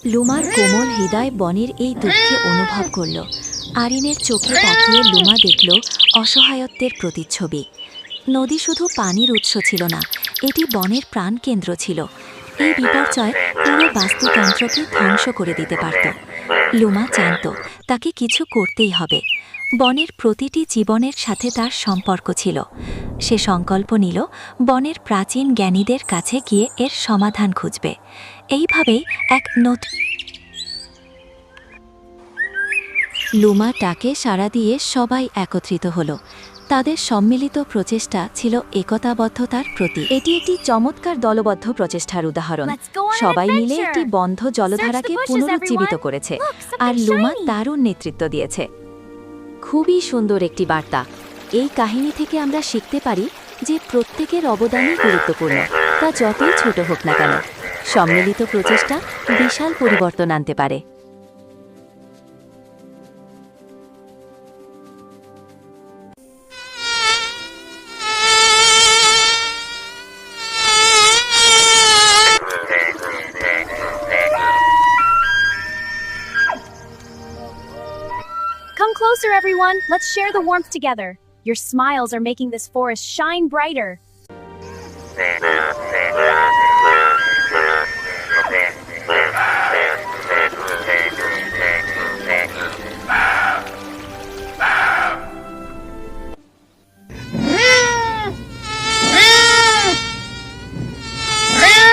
Loomer কোমল হৃদয় বনের এই দুঃখে অনুভব করল। আরিনের চোখে তাকিয়ে লুমা দেখল অসহায়ত্বের প্রতিচ্ছবি। নদী শুধু পানির উৎস ছিল না, এটি বনের প্রাণকেন্দ্র ছিল। এই বিপর্যয় পুরো বাস্তুতন্ত্রকে ধ্বংস করে দিতে পারত। লুমা জানত তাকে কিছু করতেই হবে। বনের প্রতিটি জীবনের সাথে তার সম্পর্ক ছিল। সে সংকল্প নিল বনের প্রাচীন জ্ঞানীদের কাছে গিয়ে এর সমাধান খুঁজবে। এইভাবেই এক লুমা ডাকে সাড়া দিয়ে সবাই একত্রিত হল। তাদের সম্মিলিত প্রচেষ্টা ছিল একতাবদ্ধতার প্রতীক। এটি একটি চমৎকার দলবদ্ধ প্রচেষ্টার উদাহরণ। সবাই মিলে একটি বন্ধ জলধারাকে পুনরুজ্জীবিত করেছে, আর লুমা দারুণ নেতৃত্ব দিয়েছে। খুবই সুন্দর একটি বার্তা। এই কাহিনী থেকে আমরা শিখতে পারি যে প্রত্যেকের অবদানই গুরুত্বপূর্ণ, তা যতই ছোট হোক না কেন। সম্মিলিত প্রচেষ্টা বিশাল পরিবর্তন আনতে পারে। Come closer, everyone. Let's share the warmth together. Your smiles are making this forest shine brighter.